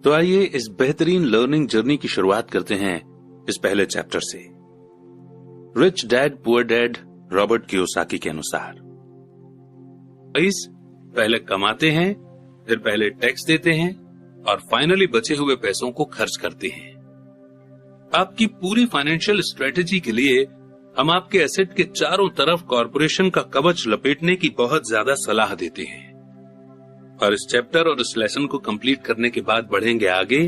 तो आइए इस बेहतरीन लर्निंग जर्नी की शुरुआत करते हैं इस पहले चैप्टर से। Rich dad poor dad Robert Kiyosaki के अनुसार पहले कमाते हैं, फिर पहले टैक्स देते हैं और फाइनली बचे हुए पैसों को खर्च करते हैं। आपकी पूरी फाइनेंशियल स्ट्रेटेजी के लिए हम आपके एसेट के चारों तरफ कॉर्पोरेशन का कवच लपेटने की बहुत ज्यादा सलाह देते हैं। और इस चैप्टर और इस लेसन को कंप्लीट करने के बाद बढ़ेंगे आगे।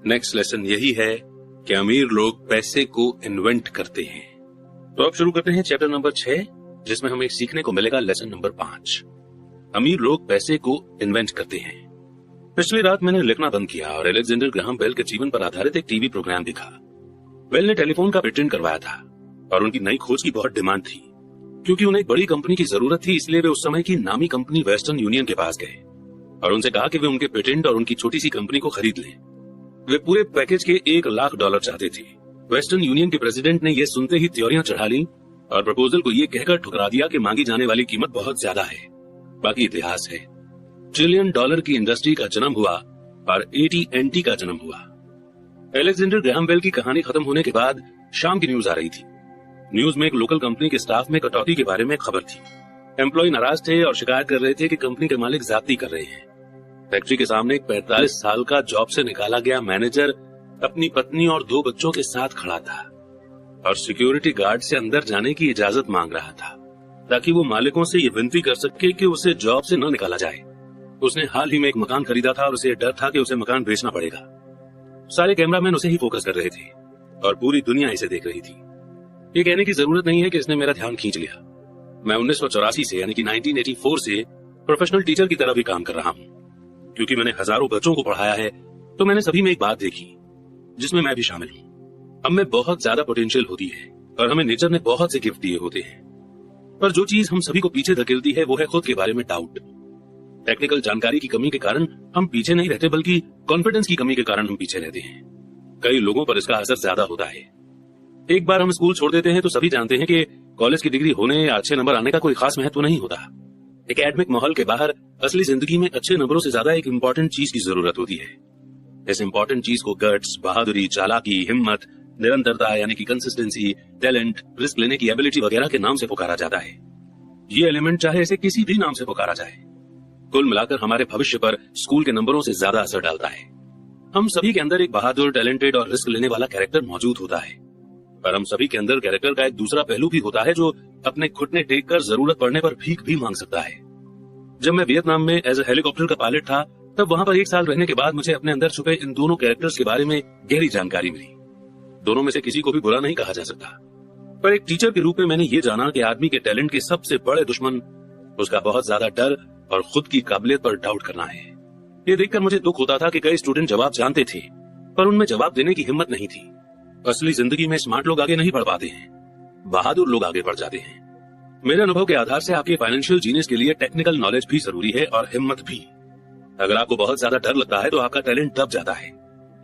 नेक्स्ट लेसन यही है कि अमीर लोग पैसे को इन्वेंट करते हैं। तो अब शुरू करते हैं चैप्टर नंबर 6, जिसमें हमें सीखने को मिलेगा लेसन नंबर 5। अमीर लोग पैसे को इन्वेंट करते हैं। पिछली रात मैंने लिखना बंद किया और अलेक्जेंडर ग्राहम बेल के जीवन पर आधारित एक टीवी प्रोग्राम देखा। बेल ने टेलीफोन का पेटेंट करवाया था और उनकी नई खोज की बहुत डिमांड थी। क्योंकि उन्हें एक बड़ी कंपनी की जरूरत थी, इसलिए वे उस समय की नामी कंपनी वेस्टर्न यूनियन के पास गए और उनसे कहा कि वे उनके पेटेंट और उनकी छोटी सी कंपनी को खरीद लें। वे पूरे पैकेज के $1 लाख चाहते थे। वेस्टर्न यूनियन के प्रेसिडेंट ने यह सुनते ही त्योरियां चढ़ा ली और प्रपोजल को यह कहकर ठुकरा दिया कि मांगी जाने वाली कीमत बहुत ज्यादा है। बाकी इतिहास है। $1 ट्रिलियन की इंडस्ट्री का जन्म हुआ और AT&T का जन्म हुआ। अलेक्जेंडर ग्राहम बेल की कहानी खत्म होने के बाद शाम की न्यूज आ रही थी। न्यूज में एक लोकल कंपनी के स्टाफ में कटौती के बारे में खबर थी। एम्प्लॉय नाराज थे और शिकायत कर रहे थे कि कंपनी के मालिक ज्यादती कर रहे हैं। फैक्ट्री के सामने एक 45 साल का जॉब से निकाला गया मैनेजर अपनी पत्नी और 2 बच्चों के साथ खड़ा था और सिक्योरिटी गार्ड से अंदर जाने की इजाजत मांग रहा था ताकि वो मालिकों से ये विनती कर सके कि उसे जॉब से न निकाला जाए। उसने हाल ही में एक मकान खरीदा था और उसे डर था कि उसे मकान बेचना पड़ेगा। सारे कैमरामैन उसे ही फोकस कर रहे थे और पूरी दुनिया इसे देख रही थी। ये कहने की जरूरत नहीं है कि इसने मेरा ध्यान खींच लिया। मैं 1984 से यानी कि 1984 से प्रोफेशनल टीचर की तरह भी काम कर रहा हूँ। क्योंकि मैंने हजारों बच्चों को पढ़ाया है तो मैंने सभी में एक बात देखी जिसमें मैं भी शामिल हूँ। हम में बहुत ज्यादा पोटेंशियल होती है और हमें नेचर ने बहुत से गिफ्ट दिए होते हैं, पर जो चीज हम सभी को पीछे धकेलती है वो है खुद के बारे में डाउट। टेक्निकल जानकारी की कमी के कारण हम पीछे नहीं रहते, बल्कि कॉन्फिडेंस की कमी के कारण हम पीछे रहते हैं। कई लोगों पर इसका असर ज्यादा होता है। एक बार हम स्कूल छोड़ देते हैं तो सभी जानते हैं कि कॉलेज की डिग्री होने या अच्छे नंबर आने का कोई खास महत्व नहीं होता। एकेडमिक माहौल के बाहर असली जिंदगी में अच्छे नंबरों से ज्यादा एक इम्पोर्टेंट चीज की जरूरत होती है। इस इम्पोर्टेंट चीज को गट्स, बहादुरी, चालाकी, हिम्मत, निरंतरता यानी कि कंसिस्टेंसी, टैलेंट, रिस्क लेने की एबिलिटी वगैरह के नाम से पुकारा जाता है। ये एलिमेंट चाहे इसे किसी भी नाम से पुकारा जाए, कुल मिलाकर हमारे भविष्य पर स्कूल के नंबरों से ज्यादा असर डालता है। हम सभी के अंदर एक बहादुर, टैलेंटेड और रिस्क लेने वाला कैरेक्टर मौजूद होता है, पर हम सभी के अंदर कैरेक्टर का एक दूसरा पहलू भी होता है जो अपने घुटने टेक कर जरूरत पड़ने पर भीख भी मांग सकता है। जब मैं वियतनाम में एज ए हेलीकॉप्टर का पायलट था, तब वहां पर 1 साल रहने के बाद मुझे अपने अंदर छुपे इन दोनों कैरेक्टर्स के बारे में गहरी जानकारी मिली। दोनों में से किसी को भी बुरा नहीं कहा जा सकता, पर एक टीचर के रूप में मैंने ये जाना कि आदमी के टैलेंट के सबसे बड़े दुश्मन उसका बहुत ज्यादा डर और खुद की काबिलियत पर डाउट करना है। ये देखकर मुझे दुख होता था कि कई स्टूडेंट जवाब जानते थे पर उनमें जवाब देने की हिम्मत नहीं थी। असली जिंदगी में स्मार्ट लोग आगे नहीं बढ़ पाते हैं, बहादुर लोग आगे बढ़ जाते हैं। मेरे अनुभव के आधार से आपके फाइनेंशियल जीनियस के लिए टेक्निकल नॉलेज भी जरूरी है और हिम्मत भी। अगर आपको बहुत ज्यादा डर लगता है तो आपका टैलेंट दब जाता है।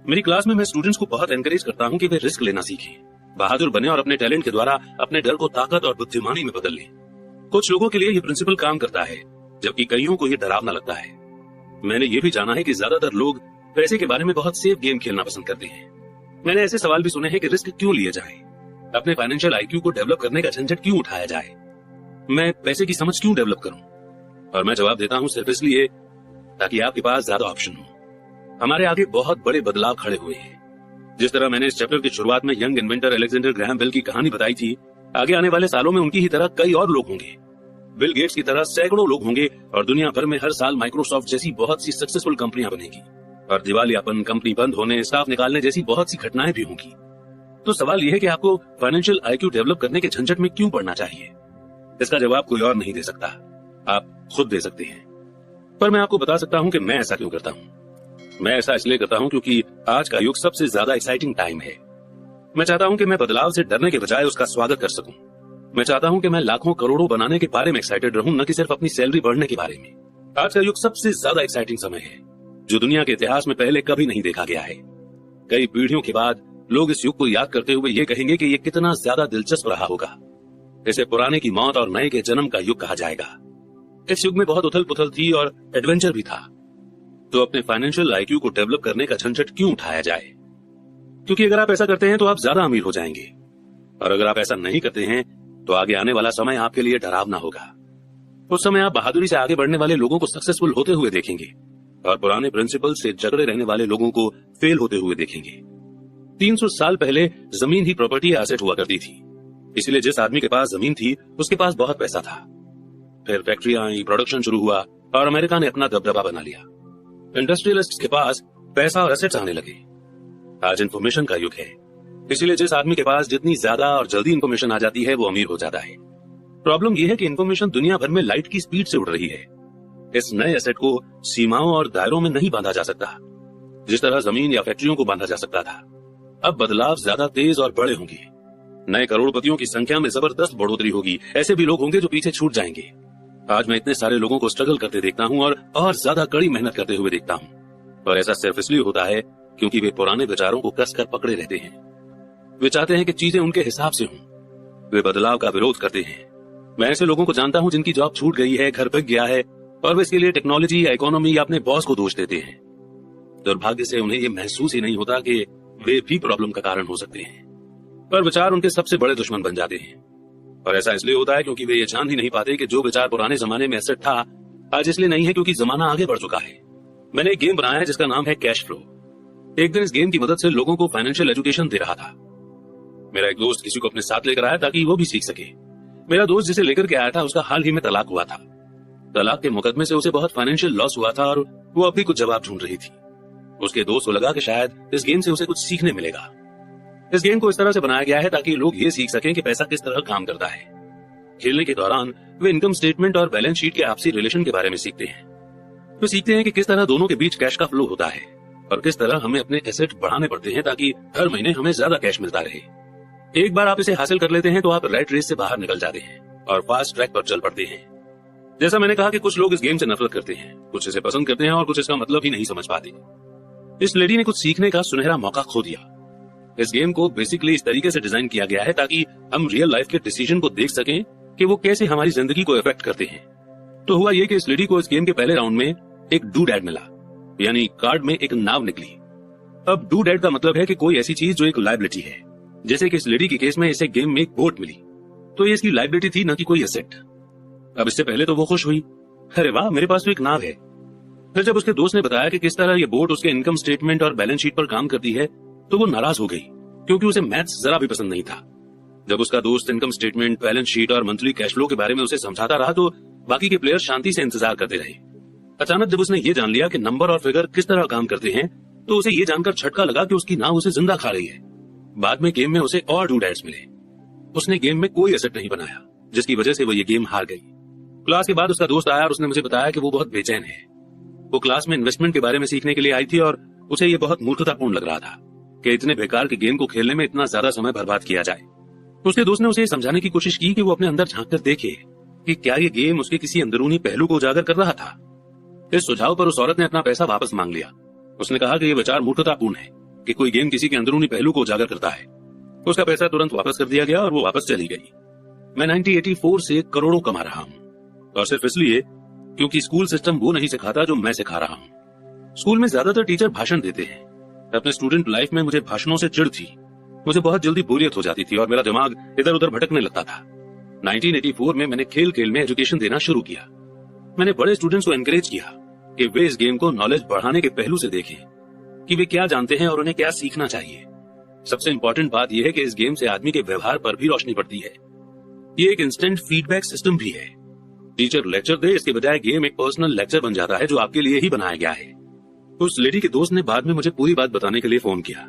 मेरी क्लास में मैं स्टूडेंट्स को बहुत एनकरेज करता हूँ कि वे रिस्क लेना सीखें, बहादुर बने और अपने टैलेंट के द्वारा अपने डर को ताकत और बुद्धिमानी में बदल लें। कुछ लोगों के लिए ये प्रिंसिपल काम करता है, जबकि कईयों को ये डरावना लगता है। मैंने ये भी जाना है कि ज्यादातर लोग पैसे के बारे में बहुत सेफ गेम खेलना पसंद करते हैं। मैंने ऐसे सवाल भी सुने हैं कि रिस्क क्यों लिए जाए, अपने फाइनेंशियल IQ को डेवलप करने का झंझट क्यों उठाया जाए, मैं पैसे की समझ क्यों डेवलप करूं। और मैं जवाब देता हूं सिर्फ इसलिए ताकि आपके पास ज्यादा ऑप्शन हो। हमारे आगे बहुत बड़े बदलाव खड़े हुए हैं। जिस तरह मैंने इस चैप्टर की शुरुआत में young inventor Alexander Graham Bell की कहानी बताई थी, आगे आने वाले सालों में उनकी ही तरह कई और लोग होंगे। बिल गेट्स की तरह सैकड़ों लोग होंगे और दुनिया भर में हर साल माइक्रोसॉफ्ट जैसी बहुत सी सक्सेसफुल कंपनियां बनेगी और दिवालियापन, कंपनी बंद होने, स्टाफ निकालने जैसी बहुत सी घटनाएं भी होंगी। तो सवाल यह है कि आपको फाइनेंशियल IQ डेवलप करने के झंझट में क्यों पड़ना चाहिए? इसका जवाब कोई और नहीं दे सकता, आप खुद दे सकते हैं। पर मैं आपको बता सकता हूं कि मैं ऐसा क्यों करता हूं। मैं ऐसा इसलिए करता हूं क्योंकि आज का युग सबसे ज्यादा एक्साइटिंग टाइम है। मैं चाहता हूं कि मैं बदलाव से डरने के बजाय उसका स्वागत कर सकूं। मैं चाहता हूं कि मैं लाखों करोड़ों बनाने के बारे में एक्साइटेड रहूं, न कि सिर्फ अपनी सैलरी बढ़ने के बारे में। आज का युग सबसे ज्यादा एक्साइटिंग समय है जो दुनिया के इतिहास में पहले कभी नहीं देखा गया है। कई पीढ़ियों के बाद लोग इस युग को याद करते हुए ये कहेंगे कि ये कितना ज्यादा दिलचस्प रहा होगा। इसे पुराने की मौत और नए के जन्म का युग कहा जाएगा। इस युग में बहुत उथल पुथल थी और एडवेंचर भी था। तो अपने फाइनेंशियल आईक्यू को डेवलप करने का झंझट क्यों उठाया जाए? क्योंकि अगर आप ऐसा करते हैं तो आप ज्यादा अमीर हो जाएंगे, और अगर आप ऐसा नहीं करते हैं तो आगे आने वाला समय आपके लिए डरावना होगा। उस समय आप बहादुरी से आगे बढ़ने वाले लोगों को सक्सेसफुल होते हुए देखेंगे और पुराने प्रिंसिपल से जकड़े रहने वाले लोगों को फेल होते हुए देखेंगे। 300 साल पहले जमीन ही प्रॉपर्टी एसेट हुआ करती थी, इसलिए जिस आदमी के पास जमीन थी उसके पास बहुत पैसा था। फिर फैक्ट्रियां आई, प्रोडक्शन शुरू हुआ और अमेरिका ने अपना दबदबा बना लिया। इंडस्ट्रियलिस्ट के पास पैसा और एसेट्स आने लगे। आज इंफॉर्मेशन का युग है, इसलिए जिस आदमी के पास जितनी ज्यादा और जल्दी इंफॉर्मेशन आ जाती है वो अमीर हो जाता है। प्रॉब्लम यह है कि इंफॉर्मेशन दुनिया भर में लाइट की स्पीड से उड़ रही है। इस नए एसेट को सीमाओं और दायरों में नहीं बांधा जा सकता, जिस तरह जमीन या फैक्ट्रियों को बांधा जा सकता था। अब बदलाव ज्यादा तेज और बड़े होंगे। नए करोड़पतियों की संख्या में जबरदस्त बढ़ोतरी होगी। ऐसे भी लोग होंगे जो पीछे छूट जाएंगे। आज मैं इतने सारे लोगों को स्ट्रगल करते देखता हूँ और ज्यादा कड़ी मेहनत करते हुए देखता हूँ। और ऐसा सिर्फ इसलिए होता है क्योंकि वे पुराने विचारों को कसकर पकड़े रहते हैं। वे चाहते हैं कि चीजें उनके हिसाब से हों। वे बदलाव का विरोध करते हैं। मैं ऐसे लोगों को जानता हूं जिनकी जॉब छूट गई है, घर बिक गया है, और वे इसके लिए टेक्नोलॉजी या इकोनॉमी या अपने बॉस को दोष देते हैं। दुर्भाग्य से उन्हें यह महसूस ही नहीं होता कि वे भी प्रॉब्लम का कारण हो सकते हैं, पर विचार उनके सबसे बड़े दुश्मन बन जाते हैं। और ऐसा इसलिए होता है क्योंकि वे ये जान ही नहीं पाते कि जो विचार पुराने जमाने में एसेट था, आज इसलिए नहीं है क्योंकि जमाना आगे बढ़ चुका है। मैंने एक गेम बनाया है जिसका नाम है कैश फ्लो। एक दिन इस गेम की मदद से लोगों को फाइनेंशियल एजुकेशन दे रहा था। मेरा एक दोस्त किसी को अपने साथ लेकर आया ताकि वो भी सीख सके। मेरा दोस्त जिसे लेकर के आया था उसका हाल ही में तलाक हुआ था। तलाक के मुकदमे से उसे बहुत फाइनेंशियल लॉस हुआ था और वो अभी कुछ जवाब ढूंढ रही थी। उसके दोस्त को लगा कि शायद इस गेम से उसे कुछ सीखने मिलेगा। इस गेम को इस तरह से बनाया गया है ताकि लोग ये सीख सकें कि पैसा किस तरह काम करता है। खेलने के दौरान वे इनकम स्टेटमेंट और बैलेंस शीट के आपसी रिलेशन के बारे में सीखते हैं। वे सीखते हैं कि किस तरह दोनों के बीच कैश का फ्लो होता है और किस तरह हमें अपने एसेट बढ़ाने पड़ते हैं ताकि हर महीने हमें ज्यादा कैश मिलता रहे। एक बार आप इसे हासिल कर लेते हैं तो आप रैट रेस से बाहर निकल जाते हैं और फास्ट ट्रैक पर चल पड़ते हैं। जैसा मैंने कहा कि कुछ लोग इस गेम से नफरत करते हैं, कुछ इसे पसंद करते हैं और कुछ इसका मतलब ही नहीं समझ पाते। इस लेडी ने कुछ सीखने का सुनहरा मौका खो दिया। इस गेम को बेसिकली इस तरीके से डिजाइन किया गया है ताकि हम रियल लाइफ के डिसीजन को देख सकें कि वो कैसे हमारी जिंदगी को इफेक्ट करते हैं। तो हुआ ये कि इस लेडी को इस गेम के पहले राउंड में एक डू डैड मिला, यानी कार्ड में एक नाव निकली। अब डू डैड का मतलब है कि कोई ऐसी चीज जो एक लायबिलिटी है। जैसे कि इस लेडी के केस में इसे गेम में एक बोट मिली, तो ये इसकी लायबिलिटी थी, न कि कोई एसेट। अब इससे पहले तो वो खुश हुई, अरे वाह मेरे पास तो एक नाव है। फिर जब उसके दोस्त ने बताया कि किस तरह ये बोट उसके इनकम स्टेटमेंट और बैलेंस शीट पर काम करती है, तो वो नाराज हो गई क्योंकि उसे मैथ्स जरा भी पसंद नहीं था। जब उसका दोस्त इनकम स्टेटमेंट, बैलेंस शीट और मंथली कैश फ्लो के बारे में उसे समझाता रहा तो बाकी के प्लेयर शांति से इंतजार करते रहे। अचानक जब उसने ये जान लिया कि नंबर और फिगर किस तरह काम करते हैं, तो उसे ये जानकर झटका लगा कि उसकी नाव उसे जिंदा खा रही है। बाद में गेम में उसे और डू डैड्स मिले। उसने गेम में कोई एसेट नहीं बनाया, जिसकी वजह से वो ये गेम हार गई। क्लास के बाद उसका दोस्त आया और उसने मुझे बताया कि वो बहुत बेचैन है। वो क्लास में इन्वेस्टमेंट के बारे में सीखने के लिए आई थी और उसे ये बहुत मूर्खतापूर्ण लग रहा था कि इतने बेकार के गेम को खेलने में इतना ज्यादा समय बर्बाद किया जाए। उसके दोस्त ने उसे समझाने की कोशिश की कि वो अपने अंदर झांक कर देखे कि क्या ये गेम उसके किसी अंदरूनी पहलू को उजागर कर रहा था। इस सुझाव पर उस औरत ने अपना पैसा वापस मांग लिया। उसने कहा कि यह विचार मूर्खतापूर्ण है कि कोई गेम किसी के अंदरूनी पहलू को उजागर करता है। उसका पैसा तुरंत वापस कर दिया गया और वो वापस चली गई। मैं 1984 से करोड़ों कमा रहा हूँ, और सिर्फ इसलिए क्योंकि स्कूल सिस्टम वो नहीं सिखाता जो मैं सिखा रहा हूँ। स्कूल में ज्यादातर टीचर भाषण देते हैं। अपने स्टूडेंट लाइफ में मुझे भाषणों से चिढ़ थी। मुझे बहुत जल्दी बोरियत हो जाती थी और मेरा दिमाग इधर उधर भटकने लगता था। 1984 में मैंने खेल खेल में एजुकेशन देना शुरू किया। मैंने बड़े स्टूडेंट्स को एनकरेज किया कि वे इस गेम को नॉलेज बढ़ाने के पहलू से देखें कि वे क्या जानते हैं और उन्हें क्या सीखना चाहिए। सबसे इंपॉर्टेंट बात यह है कि इस गेम से आदमी के व्यवहार पर भी रोशनी पड़ती है। ये एक इंस्टेंट फीडबैक सिस्टम भी है। टीचर लेक्चर दे, इसके बजाय गेम एक पर्सनल लेक्चर बन जाता है जो आपके लिए ही बनाया गया है। उस लेडी के दोस्त ने बाद में मुझे पूरी बात बताने के लिए फोन किया।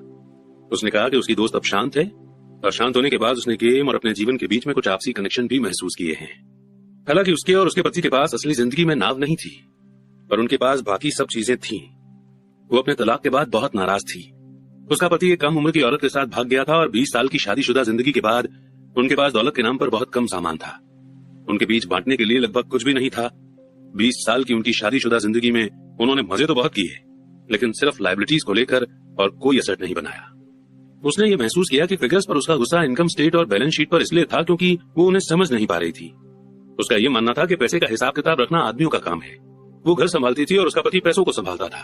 उसने कहा कि उसकी दोस्त अब शांत है और शांत होने के बाद उसने गेम और अपने जीवन के बीच में कुछ आपसी कनेक्शन भी महसूस किए हैं। हालांकि उसके और उसके पति के पास असली जिंदगी में नाव नहीं थी, पर उनके पास बाकी सब चीजें थीं। वो अपने तलाक के बाद बहुत नाराज थी। उसका पति एक कम उम्र की औरत के साथ भाग गया था और 20 साल की शादीशुदा जिंदगी के बाद उनके पास दौलत के नाम पर बहुत कम सामान था। उनके बीच बांटने के लिए लगभग कुछ भी नहीं था। 20 साल की उनकी शादीशुदा जिंदगी में उन्होंने मजे तो बहुत किए, लेकिन सिर्फ लायबिलिटीज को लेकर और कोई एसेट नहीं बनाया। उसने ये महसूस किया कि फिगर्स पर उसका गुस्सा इनकम स्टेट और बैलेंस शीट पर इसलिए था क्योंकि वो उन्हें समझ नहीं पा रही थी। उसका ये मानना था कि पैसे का हिसाब किताब रखना आदमियों का काम है, वो घर संभालती थी और उसका पति पैसों को संभालता था।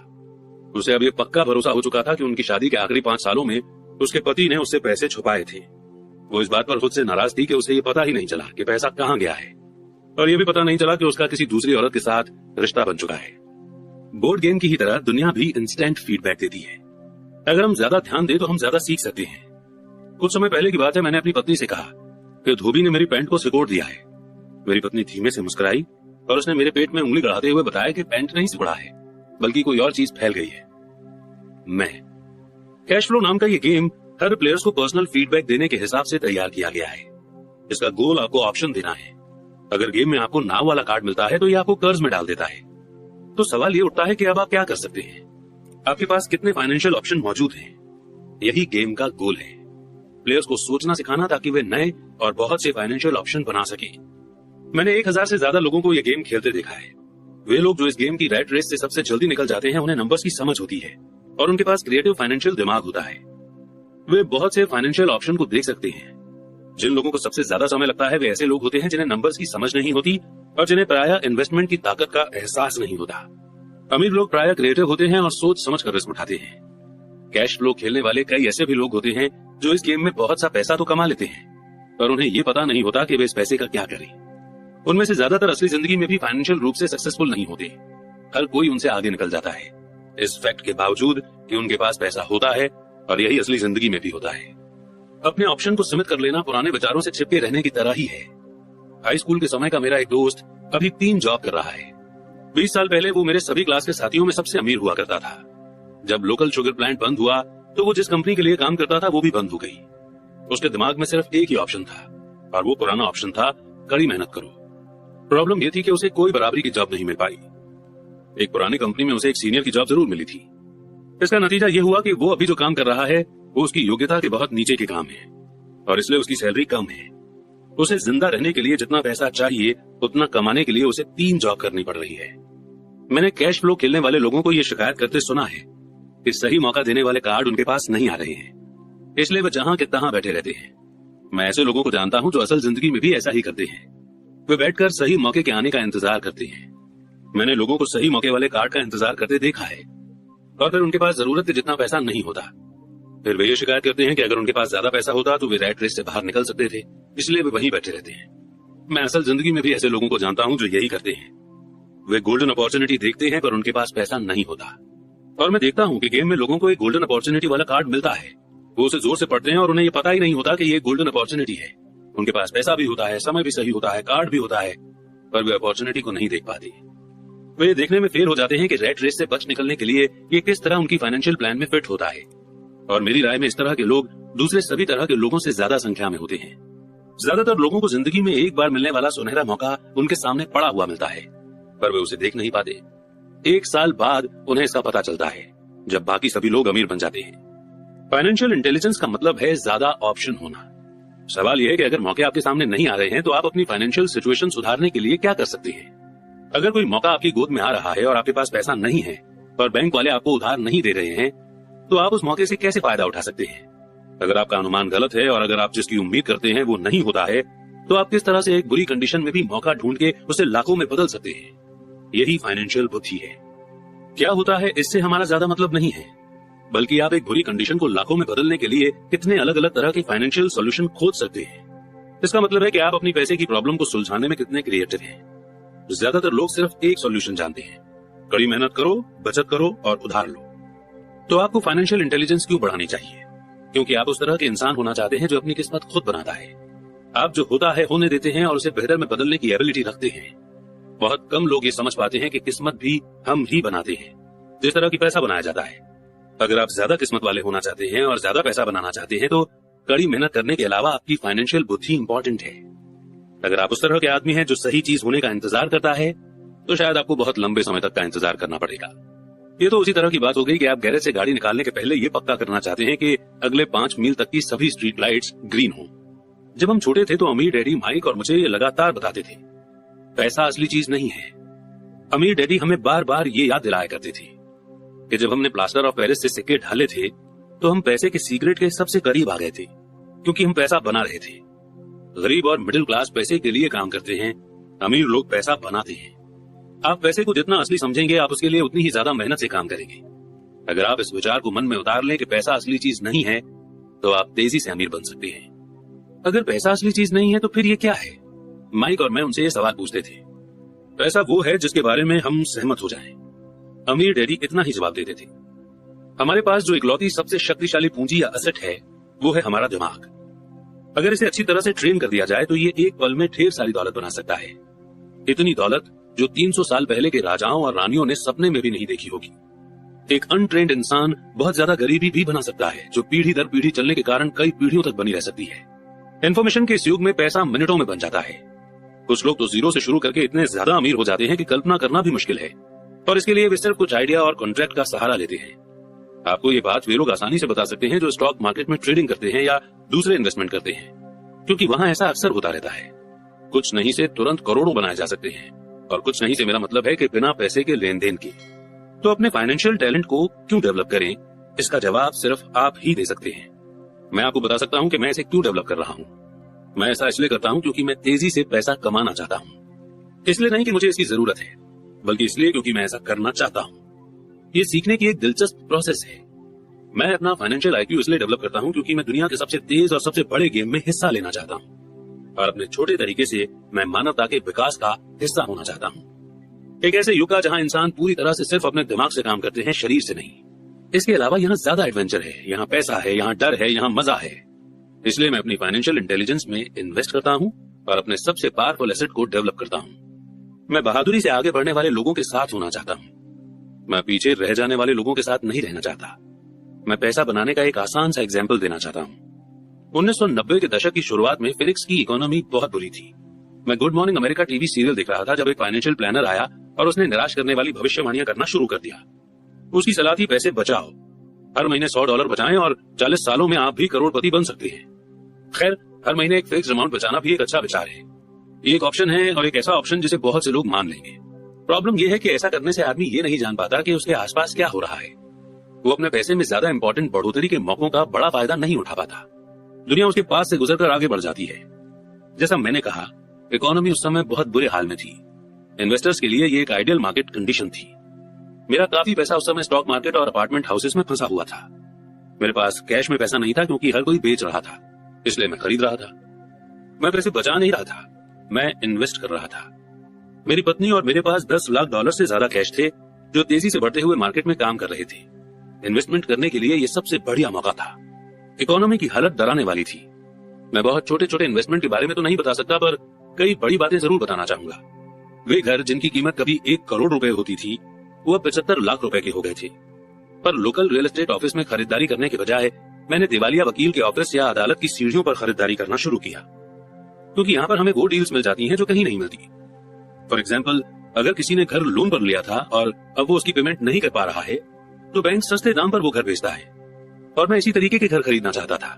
उसे अब ये पक्का भरोसा हो चुका था कि उनकी शादी के आखिरी 5 सालों में उसके पति ने उससे पैसे छुपाए थे। वो इस बात पर खुद से नाराज थी कि उसे ये पता ही नहीं चला कि पैसा कहाँ गया है, और ये भी पता नहीं चला कि उसका किसी दूसरी औरत के साथ रिश्ता बन चुका है। बोर्ड गेम की ही तरह दुनिया भी इंस्टेंट फीडबैक देती है। अगर हम ज्यादा ध्यान दें तो हम ज्यादा सीख सकते हैं। कुछ समय पहले की बात है, मैंने अपनी पत्नी से कहा कि धोबी ने मेरी पैंट को सिकोड़ दिया है। मेरी पत्नी धीमे से मुस्कुराई और उसने मेरे पेट में उंगली गड़ाते हुए बताया कि पैंट नहीं सिकुड़ा है, बल्कि कोई और चीज फैल गई है। मैं कैश फ्लो नाम का ये गेम हर प्लेयर्स को पर्सनल फीडबैक देने के हिसाब से तैयार किया गया है। इसका गोल आपको ऑप्शन देना है। अगर गेम में आपको नाव वाला कार्ड मिलता है तो ये आपको कर्ज में डाल देता है। तो सवाल ये उठता है कि अब आप क्या कर सकते हैं, आपके पास कितने फाइनेंशियल ऑप्शन मौजूद हैं। यही गेम का गोल है, प्लेयर्स को सोचना सिखाना ताकि वे नए और बहुत से फाइनेंशियल ऑप्शन बना सके। मैंने 1000 से ज्यादा लोगों को यह गेम खेलते देखा है। वे लोग जो इस गेम की रैट रेस से सबसे जल्दी निकल जाते हैं, उन्हें नंबर्स की समझ होती है और उनके पास क्रिएटिव फाइनेंशियल दिमाग होता है। वे बहुत से फाइनेंशियल ऑप्शन को देख सकते हैं। जिन लोगों को सबसे ज्यादा समय लगता है वे ऐसे लोग होते हैं जिन्हें नंबर्स की समझ नहीं होती और जिन्हें प्रायः इन्वेस्टमेंट की ताकत का एहसास नहीं होता। अमीर लोग प्रायः क्रिएटिव होते हैं और सोच समझ कर रिस्क उठाते हैं। कैश फ्लो खेलने वाले कई ऐसे भी लोग होते हैं जो इस गेम में बहुत सा पैसा तो कमा लेते हैं, पर उन्हें ये पता नहीं होता कि वे इस पैसे का क्या करें। उनमें से ज्यादातर असली जिंदगी में भी फाइनेंशियल रूप से सक्सेसफुल नहीं होते। हर कोई उनसे आगे निकल जाता है, इस फैक्ट के बावजूद कि उनके पास पैसा होता है, और यही असली जिंदगी में भी होता है। अपने ऑप्शन को सीमित कर लेना पुराने विचारों से चिपके रहने की तरह ही है। हाई स्कूल के समय का मेरा एक दोस्त अभी 3 जॉब कर रहा है। 20 साल पहले वो मेरे सभी क्लास के साथियों में सबसे अमीर हुआ करता था। जब लोकल शुगर प्लांट बंद हुआ तो वो जिस कंपनी के लिए काम करता था वो भी बंद हो गई। उसके दिमाग में सिर्फ एक ही ऑप्शन था, और वो पुराना ऑप्शन था, कड़ी मेहनत करो। प्रॉब्लम ये थी कि उसे कोई बराबरी की जॉब नहीं मिल पाई। एक पुरानी कंपनी में उसे एक सीनियर की जॉब जरूर मिली थी। इसका नतीजा ये हुआ कि वो अभी जो काम कर रहा है वो उसकी योग्यता के बहुत नीचे के काम है, और इसलिए उसकी सैलरी कम है। उसे जिंदा रहने के लिए जितना पैसा चाहिए उतना कमाने के लिए उसे 3 जॉब करनी पड़ रही है। मैंने कैश फ्लो खेलने वाले लोगों को यह शिकायत करते सुना है कि सही मौका देने वाले कार्ड उनके पास नहीं आ रहे हैं, इसलिए वे जहां के तहां बैठे रहते हैं। मैं ऐसे लोगों को जानता हूं जो असल जिंदगी में भी ऐसा ही करते हैं। वे बैठकर सही मौके के आने का इंतजार करते हैं। मैंने लोगों को सही मौके वाले कार्ड का इंतजार करते देखा है, और फिर उनके पास जरूरत के जितना पैसा नहीं होता। फिर वे ये शिकायत करते हैं कि अगर उनके पास ज्यादा पैसा होता तो वे रैट रेस से बाहर निकल सकते थे, इसलिए वे वहीं बैठे रहते हैं। मैं असल जिंदगी में भी ऐसे लोगों को जानता हूं जो यही करते हैं। वे गोल्डन अपॉर्चुनिटी देखते हैं पर उनके पास पैसा नहीं होता। और मैं देखता हूं कि गेम में लोगों को एक गोल्डन अपॉर्चुनिटी वाला कार्ड मिलता है, वो उसे जोर से पढ़ते हैं और उन्हें ये पता ही नहीं होता कि ये गोल्डन अपॉर्चुनिटी है। उनके पास पैसा भी होता है, समय भी सही होता है, कार्ड भी होता है, पर वे अपॉर्चुनिटी को नहीं देख पाते। वे देखने में फेल हो जाते हैं कि रैट रेस से बच निकलने के लिए ये किस तरह उनकी फाइनेंशियल प्लान में फिट होता है। और मेरी राय में इस तरह के लोग दूसरे सभी तरह के लोगों से ज्यादा संख्या में होते हैं। ज्यादातर लोगों को जिंदगी में एक बार मिलने वाला सुनहरा मौका उनके सामने पड़ा हुआ मिलता है, पर वे उसे देख नहीं पाते। 1 साल बाद उन्हें इसका पता चलता है, जब बाकी सभी लोग अमीर बन जाते हैं। फाइनेंशियल इंटेलिजेंस का मतलब है ज्यादा ऑप्शन होना। सवाल यह है कि अगर मौके आपके सामने नहीं आ रहे हैं तो आप अपनी फाइनेंशियल सिचुएशन सुधारने के लिए क्या कर सकते हैं। अगर कोई मौका आपकी गोद में आ रहा है और आपके पास पैसा नहीं है और बैंक वाले आपको उधार नहीं दे रहे हैं, तो आप उस मौके से कैसे फायदा उठा सकते हैं। अगर आपका अनुमान गलत है और अगर आप जिसकी उम्मीद करते हैं वो नहीं होता है, तो आप किस तरह से एक बुरी कंडीशन में भी मौका ढूंढ के उसे लाखों में बदल सकते हैं। यही फाइनेंशियल बुद्धि है। क्या होता है इससे हमारा ज्यादा मतलब नहीं है, बल्कि आप एक बुरी कंडीशन को लाखों में बदलने के लिए कितने अलग अलग तरह के फाइनेंशियल सॉल्यूशन खोज सकते हैं। इसका मतलब है कि आप अपनी पैसे की प्रॉब्लम को सुलझाने में कितने क्रिएटिव हैं। ज्यादातर लोग सिर्फ एक सॉल्यूशन जानते हैं, कड़ी मेहनत करो, बचत करो और उधार लो। तो आपको फाइनेंशियल इंटेलिजेंस क्यों बढ़ानी चाहिए? क्योंकि आप उस तरह के इंसान होना चाहते हैं जो अपनी किस्मत खुद बनाता है। आप जो होता है होने देते हैं और उसे बेहतर में बदलने की एबिलिटी रखते हैं। बहुत कम लोग ये समझ पाते हैं कि किस्मत भी हम ही बनाते हैं, जिस तरह की पैसा बनाया जाता है। अगर आप ज्यादा किस्मत वाले होना चाहते हैं और ज्यादा पैसा बनाना चाहते हैं तो कड़ी मेहनत करने के अलावा आपकी फाइनेंशियल बुद्धि इंपॉर्टेंट है। अगर आप उस तरह के आदमी हैं जो सही चीज होने का इंतजार करता है, तो शायद आपको बहुत लंबे समय तक का इंतजार करना पड़ेगा। ये तो उसी तरह की बात हो गई कि आप गैरेज से गाड़ी निकालने के पहले ये पक्का करना चाहते हैं कि अगले 5 मील तक की सभी स्ट्रीट लाइट्स ग्रीन हो। जब हम छोटे थे तो अमीर डैडी माइक और मुझे ये लगातार बताते थे, पैसा असली चीज नहीं है। अमीर डैडी हमें बार बार ये याद दिलाया करते थे कि जब हमने प्लास्टर ऑफ पेरिस से सिक्के ढाले थे तो हम पैसे के सीक्रेट के सबसे करीब आ गए थे, क्योंकि हम पैसा बना रहे थे। गरीब और मिडिल क्लास पैसे के लिए काम करते हैं, अमीर लोग पैसा बनाते हैं। आप पैसे को जितना असली समझेंगे, आप उसके लिए उतनी ही ज्यादा मेहनत से काम करेंगे। अगर आप इस विचार को मन में उतार लें कि पैसा असली चीज नहीं है, तो आप तेजी से अमीर बन सकते हैं। अगर पैसा असली चीज नहीं है तो फिर ये क्या है? माइक और मैं उनसे ये सवाल पूछते थे। पैसा वो है जिसके बारे में हम सहमत हो जाएं। अमीर डैडी इतना ही जवाब देते थे। हमारे पास जो इकलौती सबसे शक्तिशाली पूंजी या असेट है, वो है हमारा दिमाग। अगर इसे अच्छी तरह से ट्रेन कर दिया जाए तो ये एक पल में ढेर सारी दौलत बना सकता है। इतनी दौलत जो 300 साल पहले के राजाओं और रानियों ने सपने में भी नहीं देखी होगी। एक अनट्रेन्ड इंसान बहुत ज्यादा गरीबी भी बना सकता है, जो पीढ़ी दर पीढ़ी चलने के कारण कई पीढ़ियों तक बनी रह सकती है। इन्फॉर्मेशन के इस युग में पैसा मिनटों में बन जाता है। कुछ लोग तो जीरो से शुरू करके इतने ज्यादा अमीर हो जाते हैं कि कल्पना करना भी मुश्किल है, और इसके लिए वे सिर्फ कुछ आइडिया और कॉन्ट्रैक्ट का सहारा लेते हैं। आपको ये बात वे लोग आसानी से बता सकते हैं जो स्टॉक मार्केट में ट्रेडिंग करते हैं या दूसरे इन्वेस्टमेंट करते हैं, क्योंकि वहां ऐसा अक्सर होता रहता है। कुछ नहीं से तुरंत करोड़ों बनाए जा सकते हैं, और कुछ नहीं से मेरा मतलब है कि बिना पैसे के लेन देन के। तो अपने फाइनेंशियल टैलेंट को क्यों डेवलप करें, इसका जवाब सिर्फ आप ही दे सकते हैं। मैं आपको बता सकता हूं कि मैं इसे क्यों डेवलप कर रहा हूं। मैं ऐसा इसलिए करता हूं क्योंकि मैं तेजी से पैसा कमाना चाहता हूं। इसलिए नहीं कि मुझे इसकी जरूरत है, बल्कि इसलिए क्योंकि मैं ऐसा करना चाहता हूं। ये सीखने की एक दिलचस्प प्रोसेस है। मैं अपना फाइनेंशियल IQ इसलिए डेवलप करता हूं क्योंकि मैं दुनिया के सबसे तेज और सबसे बड़े गेम में हिस्सा लेना चाहता हूं, और अपने छोटे तरीके से मैं मानवता के विकास का हिस्सा होना चाहता हूं। एक ऐसे युग का जहां इंसान पूरी तरह से सिर्फ अपने दिमाग से काम करते हैं, शरीर से नहीं। इसके अलावा यहाँ ज्यादा एडवेंचर है, यहाँ पैसा है, यहाँ डर है, यहाँ मजा है। इसलिए मैं अपनी फाइनेंशियल इंटेलिजेंस में इन्वेस्ट करता हूँ और अपने सबसे पावरफुल एसेट को डेवलप करता हूँ। मैं बहादुरी से आगे बढ़ने वाले लोगों के साथ होना चाहता हूँ। मैं पीछे रह जाने वाले लोगों के साथ नहीं रहना चाहता। मैं पैसा बनाने का एक आसान सा एग्जाम्पल देना चाहता हूँ। 1990 के दशक की शुरुआत में फिनिक्स की इकोनॉमी बहुत बुरी थी। मैं good morning America TV serial देख रहा था जब एक फाइनेंशियल प्लानर आया और उसने निराश करने वाली भविष्यवाणियां करना शुरू कर दिया। उसकी सलाह थी, पैसे बचाओ, हर महीने $100 बचाएं और 40 सालों में आप भी करोड़पति बन सकते हैं। खैर, हर महीने एक फिक्स अमाउंट बचाना भी एक अच्छा विचार है। ये एक ऑप्शन है, और एक ऐसा ऑप्शन जिसे बहुत से लोग मान लेंगे। प्रॉब्लम यह है कि ऐसा करने से आदमी ये नहीं जान पाता कि उसके आसपास क्या हो रहा है। वो अपने पैसे में ज्यादा इंपॉर्टेंट बढ़ोतरी के मौकों का बड़ा फायदा नहीं उठा पाता। दुनिया उसके पास से गुजरकर आगे बढ़ जाती है। जैसा मैंने कहा, इकोनॉमी उस समय बहुत बुरे हाल में थी। इन्वेस्टर्स के लिए ये एक आइडियल मार्केट कंडीशन थी। मेरा काफी पैसा उस समय स्टॉक मार्केट और अपार्टमेंट हाउसेस में फंसा हुआ था। मेरे पास कैश में पैसा नहीं था क्योंकि हर कोई बेच रहा था, इसलिए मैं खरीद रहा था। मैं पैसे बचा नहीं रहा था, मैं इन्वेस्ट कर रहा था। मेरी पत्नी और मेरे पास $10 लाख से ज्यादा कैश थे, जो तेजी से बढ़ते हुए मार्केट में काम कर रहे थे। इन्वेस्टमेंट करने के लिए ये सबसे बढ़िया मौका था। इकोनॉमी की हालत डराने वाली थी। मैं बहुत छोटे छोटे इन्वेस्टमेंट के बारे में तो नहीं बता सकता, पर कई बड़ी बातें जरूर बताना चाहूंगा। वे घर जिनकी कीमत कभी 1 करोड़ रुपए होती थी, वो अब 75 लाख रुपए के हो गए थे। पर लोकल रियल एस्टेट ऑफिस में खरीदारी करने के बजाय मैंने दिवालिया वकील के ऑफिस या अदालत की सीढ़ियों पर खरीदारी करना शुरू किया, क्योंकि यहाँ पर हमें वो डील्स मिल जाती हैं जो कहीं नहीं मिलती। फॉर एग्जाम्पल, अगर किसी ने घर लोन पर लिया था और अब वो उसकी पेमेंट नहीं कर पा रहा है, तो बैंक सस्ते दाम पर वो घर बेचता है, और मैं इसी तरीके के घर खरीदना चाहता था।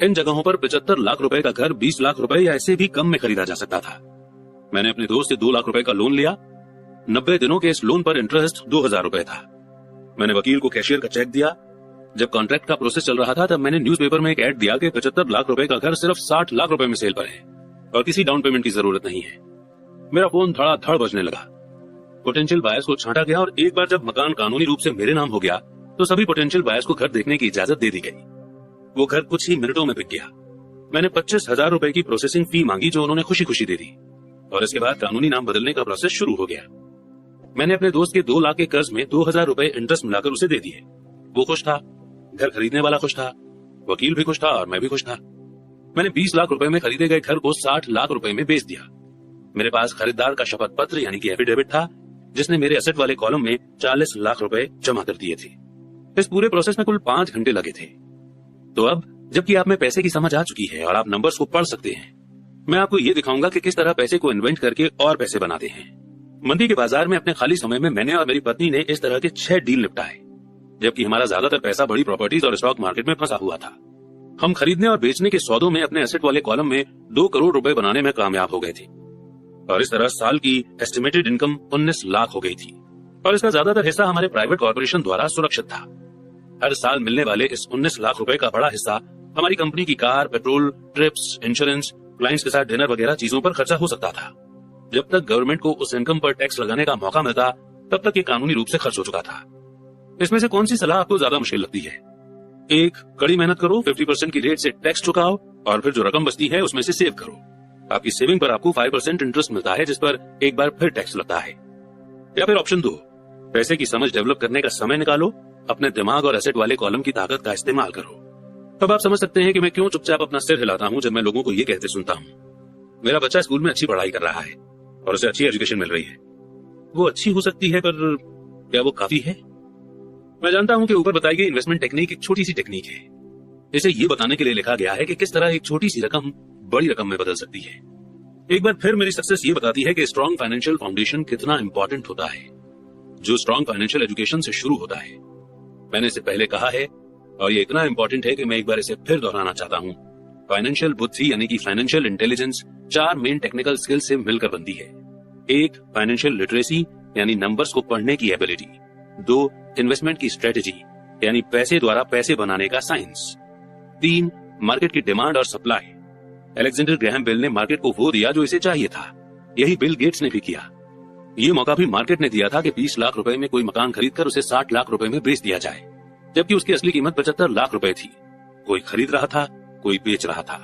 इन जगहों पर 75 लाख रुपए का घर 20 लाख रुपए या इससे भी कम में खरीदा जा सकता था। मैंने अपने दोस्त से 2 लाख रुपए का लोन लिया। 90 दिनों के इस लोन पर इंटरेस्ट 2000 रुपए था। मैंने वकील को कैशियर का चेक दिया। जब कॉन्ट्रैक्ट का प्रोसेस चल रहा था, तब मैंने न्यूज़पेपर में एक ऐड दिया कि 75 लाख रुपए का घर सिर्फ 60 लाख रुपए में सेल पर है और किसी डाउन पेमेंट की जरूरत नहीं है। मेरा फोन धड़ाधड़ बजने लगा। पोटेंशियल बायर्स को छांटा गया, और एक बार जब मकान कानूनी रूप से मेरे नाम हो गया, तो सभी पोटेंशियल बायर्स को घर देखने की इजाजत दे दी गई। वो घर कुछ ही मिनटों में बिक गया। मैंने 25,000 रुपए की प्रोसेसिंग फी मांगी, जो उन्होंने खुशी खुशी दे दी, और इसके बाद कानूनी नाम बदलने का प्रोसेस शुरू हो गया। मैंने अपने दोस्त के 2 लाख के कर्ज में 2000 रुपए इंटरेस्ट मिलाकर उसे दे दिए। वो खुश था, घर खरीदने वाला खुश था, वकील भी खुश था, और मैं भी खुश था। मैंने 20 लाख रुपए में खरीदे गए घर को 60 लाख रुपए में बेच दिया। मेरे पास खरीदार का शपथ पत्र यानी कि एफिडेविट था, जिसने मेरे एसेट वाले कॉलम में 40 लाख रुपए जमा कर दिए थे। इस पूरे प्रोसेस में कुल 5 घंटे लगे थे। तो अब जबकि आप में पैसे की समझ आ चुकी है और आप नंबर्स को पढ़ सकते हैं, मैं आपको ये दिखाऊंगा कि किस तरह पैसे को इन्वेंट करके और पैसे बनाते हैं। मंदी के बाजार में अपने खाली समय में मैंने और मेरी पत्नी ने इस तरह के 6 डील निपटाए, जबकि हमारा ज्यादातर पैसा बड़ी प्रॉपर्टीज और स्टॉक मार्केट में फंसा हुआ था। हम खरीदने और बेचने के सौदों में अपने एसेट वाले कॉलम में 2 करोड़ रुपए बनाने में कामयाब हो गए थे, और इस तरह साल की एस्टिमेटेड इनकम 19 लाख हो गई थी, और इसका ज्यादातर हिस्सा हमारे प्राइवेट कॉर्पोरेशन द्वारा सुरक्षित था। हर साल मिलने वाले इस 19 लाख रुपए का बड़ा हिस्सा हमारी कंपनी की car, petrol, trips, insurance, clients के साथ डिनर वगैरह चीजों पर खर्चा हो सकता था, जब तक गवर्नमेंट को उस इनकम पर टैक्स लगाने का मौका मिलता तब तक ये कानूनी रूप से खर्च हो चुका था। इसमें से कौन सी सलाह आपको ज्यादा मुश्किल लगती है? एक, कड़ी मेहनत करो, 50% की रेट से टैक्स चुकाओ और फिर जो रकम बचती है उसमें से सेव करो। आपकी सेविंग पर आपको 5% इंटरेस्ट मिलता है, जिस पर एक बार फिर टैक्स लगता है। या फिर ऑप्शन 2, पैसे की समझ डेवलप करने का समय निकालो, अपने दिमाग और एसेट वाले कॉलम की ताकत का इस्तेमाल करो। अब आप समझ सकते हैं कि मैं क्यों चुपचाप अपना सिर हिलाता हूं जब मैं लोगों को ये कहते सुनता हूं, मेरा बच्चा स्कूल में अच्छी पढ़ाई कर रहा है और उसे अच्छी एजुकेशन मिल रही है। वो अच्छी हो सकती है, पर क्या वो काफी है? मैं जानता हूं कि ऊपर बताई गई इन्वेस्टमेंट टेक्निक एक छोटी सी टेक्निक है। इसे ये बताने के लिए लिखा गया है कि किस तरह एक छोटी सी रकम बड़ी रकम में बदल सकती है। एक बार फिर मेरी सक्सेस ये बताती है कि स्ट्रॉन्ग फाइनेंशियल फाउंडेशन कितना इंपॉर्टेंट होता है, जो स्ट्रॉन्ग फाइनेंशियल एजुकेशन से शुरू होता है। मैंने इसे पहले कहा है और ये इतना इंपॉर्टेंट है कि मैं एक बार इसे फिर दोहराना चाहता हूं। फाइनेंशियल बुद्धि यानी कि financial intelligence 4 main technical skill से मिलकर बनती है। 1, फाइनेंशियल लिटरेसी यानी नंबर्स को पढ़ने की एबिलिटी। 2, इन्वेस्टमेंट की स्ट्रेटेजी यानी पैसे द्वारा पैसे बनाने का साइंस। 3, मार्केट की डिमांड और सप्लाई। अलेक्जेंडर ग्रैहम बेल ने मार्केट को वो दिया जो इसे चाहिए था। यही बिल गेट्स ने भी किया। ये मौका भी मार्केट ने दिया था कि 20 लाख रुपए में कोई मकान खरीदकर उसे 60 लाख रुपए में बेच दिया जाए, जबकि उसकी असली कीमत 75 लाख रुपए थी। कोई खरीद रहा था, कोई बेच रहा था।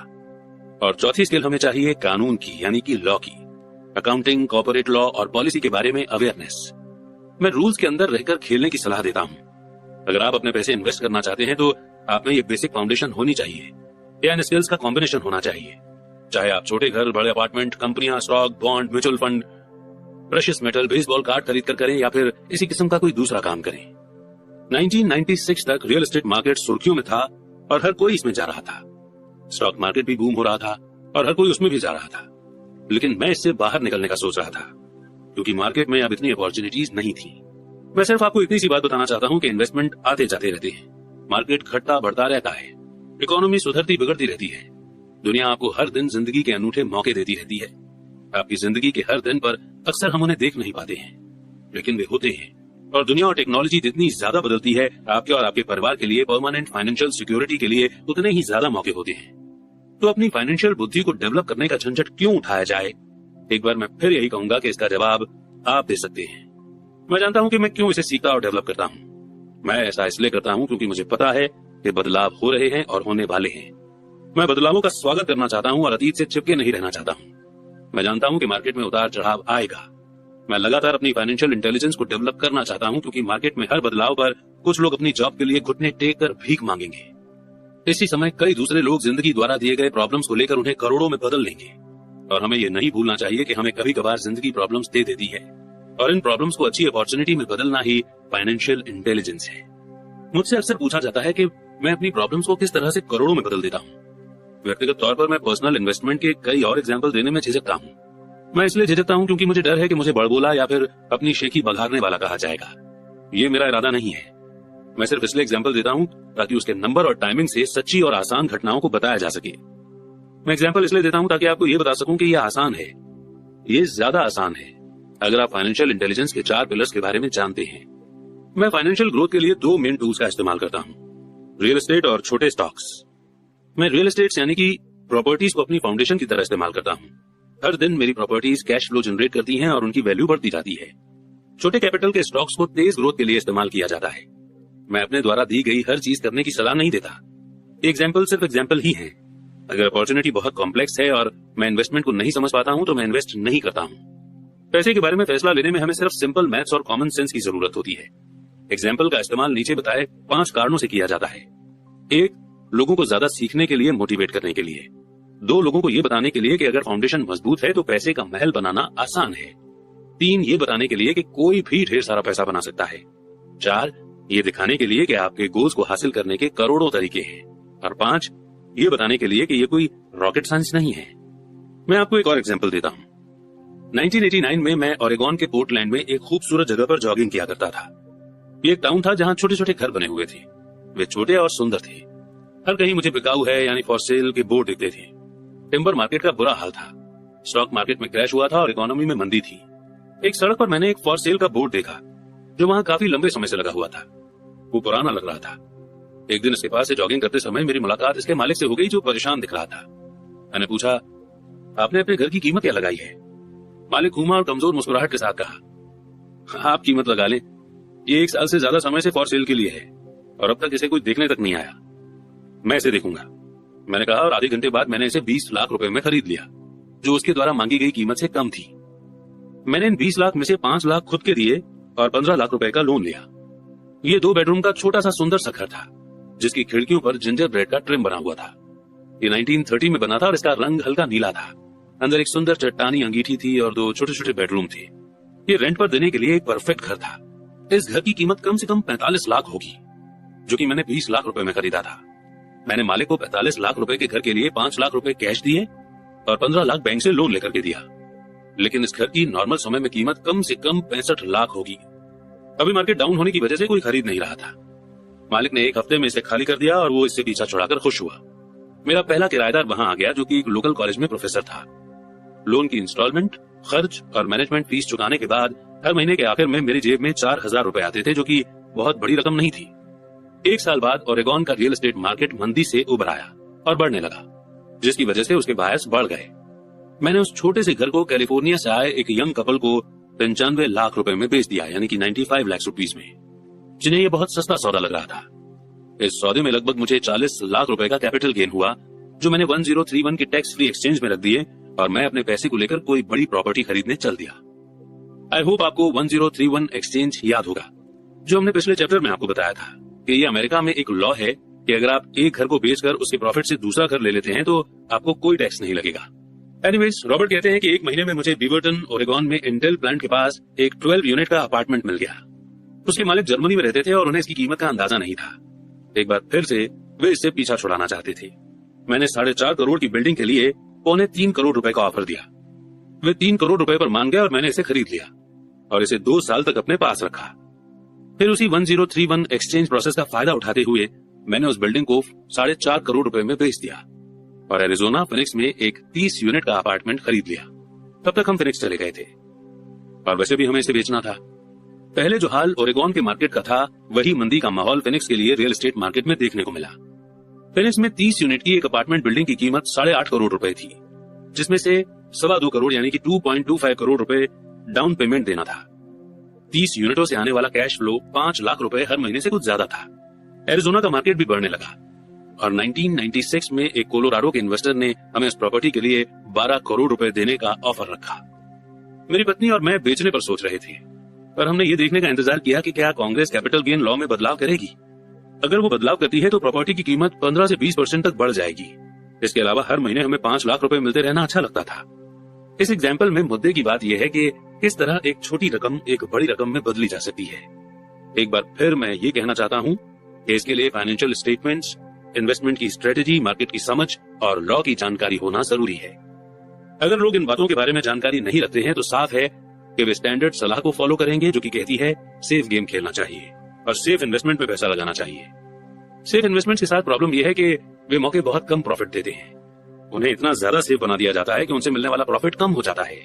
और चौथी स्किल हमें चाहिए कानून की यानी कि लॉ की। अकाउंटिंग, कॉर्पोरेट लॉ और पॉलिसी के बारे में अवेयरनेस। मैं रूल्स के अंदर रहकर खेलने की सलाह देता हूं। अगर आप अपने पैसे इन्वेस्ट करना चाहते हैं तो आप में ये बेसिक फाउंडेशन होनी चाहिए या इन स्किल्स का कॉम्बिनेशन होना चाहिए। चाहे आप छोटे घर, बड़े अपार्टमेंट, कंपनियां, stock, bond, mutual fund, precious metal, baseball card खरीद कर करें या फिर इसी किस्म का कोई दूसरा काम करें। 1996 तक रियल एस्टेट मार्केट सुर्खियों में था और हर कोई इसमें जा रहा था। स्टॉक मार्केट भी बूम हो रहा था और हर कोई उसमें भी जा रहा था। लेकिन मैं इससे बाहर निकलने का सोच रहा था क्योंकि मार्केट में अब इतनी अपॉर्चुनिटीज नहीं थी। मैं सिर्फ आपको इतनी सी बात बताना चाहता हूं कि इन्वेस्टमेंट आते जाते रहते हैं, मार्केट घटता बढ़ता रहता है, इकोनॉमी सुधरती बिगड़ती रहती है, दुनिया आपको हर दिन जिंदगी के अनूठे मौके देती रहती है। आपकी जिंदगी के हर दिन पर अक्सर हम उन्हें देख नहीं पाते हैं, लेकिन वे होते हैं। और दुनिया और टेक्नोलॉजी जितनी ज्यादा बदलती है, आपके और आपके परिवार के लिए परमानेंट फाइनेंशियल सिक्योरिटी के लिए उतने ही ज्यादा मौके होते हैं। तो अपनी फाइनेंशियल बुद्धि को डेवलप करने का झंझट क्यों उठाया जाए? एक बार मैं फिर यही कहूंगा कि इसका जवाब आप दे सकते हैं। मैं जानता हूं कि मैं क्यों इसे सीखता और डेवलप करता हूं। मैं ऐसा इसलिए करता हूं क्योंकि मुझे पता है कि बदलाव हो रहे हैं और होने वाले हैं। मैं बदलावों का स्वागत करना चाहता हूं और अतीत से चिपके नहीं रहना चाहता हूं। मैं जानता हूं कि मार्केट में उतार चढ़ाव आएगा। मैं लगातार अपनी फाइनेंशियल इंटेलिजेंस को डेवलप करना चाहता हूं क्योंकि मार्केट में हर बदलाव पर कुछ लोग अपनी जॉब के लिए घुटने टेक कर भीख मांगेंगे। इसी समय कई दूसरे लोग जिंदगी द्वारा दिए गए प्रॉब्लम्स को लेकर उन्हें करोड़ों में बदल लेंगे। और हमें ये नहीं भूलना चाहिए कि हमें कभी कभार जिंदगी प्रॉब्लम्स दे देती है और इन प्रॉब्लम्स को अच्छी अपॉर्चुनिटी में बदलना ही फाइनेंशियल इंटेलिजेंस है। मुझसे अक्सर पूछा जाता है कि मैं अपनी प्रॉब्लम्स को किस तरह से करोड़ों में बदल देता हूँ। व्यक्तिगत तौर पर मैं पर्सनल इन्वेस्टमेंट के कई और एग्जाम्पल देने में झिझकता हूँ। मैं इसलिए झिझकता हूँ क्योंकि मुझे डर है कि मुझे बड़बोला या फिर अपनी शेखी बघारने वाला कहा जाएगा। ये मेरा इरादा नहीं है। मैं सिर्फ इसलिए एग्जाम्पल देता हूँ ताकि उसके नंबर और टाइमिंग से सच्ची और आसान घटनाओं को बताया जा सके। मैं एग्जाम्पल इसलिए देता हूँ ताकि आपको ये बता सकूं कि ये आसान है, ये ज्यादा आसान है अगर आप फाइनेंशियल इंटेलिजेंस के 4 पिलर्स के बारे में जानते हैं। मैं फाइनेंशियल ग्रोथ के लिए 2 मेन टूल्स का इस्तेमाल करता हूँ, रियल एस्टेट और छोटे स्टॉक्स। मैं रियल एस्टेट यानी कि प्रॉपर्टीज को अपनी फाउंडेशन की तरह इस्तेमाल करता हूँ। हर दिन मेरी प्रॉपर्टीज कैश फ्लो जनरेट करती हैं और उनकी वैल्यू बढ़ती जाती है। छोटे कैपिटल के स्टॉक्स को तेज ग्रोथ के लिए इस्तेमाल किया जाता है। मैं अपने द्वारा दी गई हर चीज करने की सलाह नहीं देता। एग्जाम्पल सिर्फ एग्जाम्पल ही है। अगर अपॉर्चुनिटी बहुत कॉम्प्लेक्स है और मैं इन्वेस्टमेंट को नहीं समझ पाता हूं तो मैं इन्वेस्ट नहीं करता हूं। पैसे के बारे में फैसला लेने में हमें सिर्फ सिंपल मैथ्स और कॉमन सेंस की जरूरत होती है। एग्जाम्पल का इस्तेमाल नीचे बताए 5 कारणों से किया जाता है। 1, लोगों को ज्यादा सीखने के लिए, मोटिवेट करने के लिए। 2, लोगों को यह बताने के लिए कि अगर फाउंडेशन मजबूत है तो पैसे का महल बनाना आसान है। 3, ये बताने के लिए कि कोई भी ढेर सारा पैसा बना सकता है। 4, ये दिखाने के लिए कि आपके गोल्स को हासिल करने के करोड़ों तरीके हैं। और 5, ये बताने के लिए कि ये कोई रॉकेट साइंस नहीं है। मैं आपको एक और एग्जांपल देता हूं। 1989 में मैं ओरेगोन के पोर्टलैंड में एक खूबसूरत जगह पर जॉगिंग किया करता था। ये एक टाउन था जहां छोटे छोटे घर बने हुए थे। वे छोटे और सुंदर थे। हर कहीं मुझे बिकाऊ है यानी फॉर सेल के बोर्ड दिखते थे। टिम्बर मार्केट का बुरा हाल था। स्टॉक मार्केट में क्रैश हुआ था और इकोनॉमी में मंदी थी। एक सड़क पर मैंने एक फॉर सेल का बोर्ड देखा जो वहां काफी लंबे समय से लगा हुआ था। वो पुराना लग रहा था। एक दिन इसके पास से जॉगिंग करते समय मेरी मुलाकात इसके मालिक से हो गई जो परेशान दिख रहा था। मैंने पूछा, आपने अपने घर की कीमत क्या लगाई है? मालिक घूमा और कमजोर मुस्कुराहट के साथ कहा, आप कीमत लगा लें, ये 1 साल से ज्यादा समय से फॉर सेल के लिए है और अब तक इसे कोई देखने तक नहीं आया। मैं इसे देखूंगा, मैंने कहा, और आधे घंटे बाद मैंने इसे 20 लाख रुपए में खरीद लिया, जो उसके द्वारा मांगी गई कीमत से कम थी। मैंने इन 20 लाख में से 5 लाख खुद के दिए और 15 लाख रुपए का लोन लिया। ये 2 बेडरूम का छोटा सा सुंदर सा घर था, जिसकी खिड़कियों पर जिंजर ब्रेड का ट्रिम बना हुआ था। ये 1930 में बना था और इसका रंग हल्का नीला था। अंदर एक सुंदर चट्टानी अंगीठी थी और 2 छोटे छोटे बेडरूम थे। ये रेंट पर देने के लिए एक परफेक्ट घर था। इस घर की कीमत कम से कम 45 लाख होगी, जो कि मैंने 20 लाख रुपए में खरीदा था। मैंने मालिक को 45 लाख रुपए के घर के लिए 5 लाख रुपए कैश दिए और 15 लाख बैंक से लोन लेकर के दिया। लेकिन इस घर की नॉर्मल समय में कीमत कम से कम 65 लाख होगी। अभी मार्केट डाउन होने की वजह से कोई खरीद नहीं रहा था। मालिक ने 1 हफ्ते में इसे खाली कर दिया और वो इससे पीछा छुड़ाकर खुश हुआ। मेरा पहला किराएदार वहां आ गया, जो कि एक लोकल कॉलेज में प्रोफेसर था। लोन की इंस्टॉलमेंट, खर्च और मैनेजमेंट फीस चुकाने के बाद हर महीने के आखिर में मेरी जेब में 4000 रुपए आते थे, जो कि बहुत बड़ी रकम नहीं थी। 1 साल बाद ओरेगॉन का रियल एस्टेट मार्केट मंदी से उबर आया और बढ़ने लगा, जिसकी वजह से उसके बायर्स बढ़ गए। मैंने उस छोटे से घर को कैलिफोर्निया से आए एक यंग कपल को 95 लाख रुपए में बेच दिया, यानी कि 95 लाख रुपीस में, जिन्हें यह बहुत सस्ता सौदा लग रहा था। इस सौदे में लगभग मुझे 40 लाख रुपए का कैपिटल गेन हुआ, जो मैंने 1031 के टैक्स फ्री एक्सचेंज में रख दिए और मैं अपने पैसे को लेकर कोई बड़ी प्रॉपर्टी खरीदने चल दिया। आई होप आपको 1031 एक्सचेंज याद होगा, जो हमने पिछले चैप्टर में आपको बताया था कि ये अमेरिका में एक लॉ है कि अगर आप एक घर को बेचकर उसके प्रॉफिट से दूसरा घर ले लेते हैं तो आपको कोई टैक्स नहीं लगेगा। एनीवेज, रॉबर्ट कहते हैं कि 1 महीने में मुझे बीवर्टन ओरेगॉन में इंटेल प्लांट के पास एक 12 यूनिट का अपार्टमेंट मिल गया। उसके मालिक जर्मनी में रहते थे और उन्हें इसकी कीमत का अंदाजा नहीं था। एक बार फिर से वे इससे पीछा छुड़ाना चाहते थे। मैंने 4.5 करोड़ की बिल्डिंग के लिए 3.25 करोड़ रुपए का ऑफर दिया। वे 3 करोड़ रुपए पर मान गए और मैंने इसे खरीद लिया और इसे 2 साल तक अपने पास रखा। फिर उसी 1031 एक्सचेंज प्रोसेस का फायदा उठाते हुए मैंने उस बिल्डिंग को 4.5 करोड़ रुपए में बेच दिया और एरिजोना फिनिक्स में एक 30 यूनिट का अपार्टमेंट खरीद लिया। तब तक हम फिनिक्स चले गए थे और वैसे भी हमें इसे बेचना था। पहले जो हाल ओरेगॉन के मार्केट का था, वही मंदी का माहौल फिनिक्स के लिए रियल एस्टेट मार्केट में देखने को मिला। फिनिक्स में 30 यूनिट की एक अपार्टमेंट बिल्डिंग की कीमत 8.5 करोड़ रुपए थी, जिसमें से 2.25 करोड़ यानी कि 2.25 करोड़ रुपए डाउन पेमेंट देना था। 30 यूनिटों से आने वाला कैश फ्लो 5 लाख रुपए हर महीने से कुछ ज्यादा था। एरिजोना का मार्केट भी बढ़ने लगा और 1996 में एक कोलोराडो के इन्वेस्टर ने हमें इस प्रॉपर्टी के लिए 12 करोड़ रुपए देने का ऑफर रखा। मेरी पत्नी और मैं बेचने पर सोच रहे थे, पर हमने ये देखने का इंतजार किया कि क्या कांग्रेस कैपिटल गेन लॉ में बदलाव करेगी। अगर वो बदलाव करती है तो प्रॉपर्टी की कीमत 15 से 20% तक बढ़ जाएगी। इसके अलावा हर महीने हमें 5 लाख रुपए मिलते रहना अच्छा लगता था। इस एग्जाम्पल में मुद्दे की बात यह है कि किस तरह एक छोटी रकम एक बड़ी रकम में बदली जा सकती है। एक बार फिर मैं ये कहना चाहता हूँ कि इसके लिए फाइनेंशियल स्टेटमेंट्स, इन्वेस्टमेंट की स्ट्रेटेजी, मार्केट की समझ और लॉ की जानकारी होना जरूरी है। अगर लोग इन बातों के बारे में जानकारी नहीं रखते हैं तो साफ है कि वे स्टैंडर्ड सलाह को फॉलो करेंगे, जो कि कहती है सेफ गेम खेलना चाहिए और सेफ इन्वेस्टमेंट में पैसा लगाना चाहिए। सेफ इन्वेस्टमेंट के साथ प्रॉब्लम यह है कि वे मौके बहुत कम प्रॉफिट देते हैं। उन्हें इतना ज्यादा सेफ बना दिया जाता है कि उनसे मिलने वाला प्रॉफिट कम हो जाता है।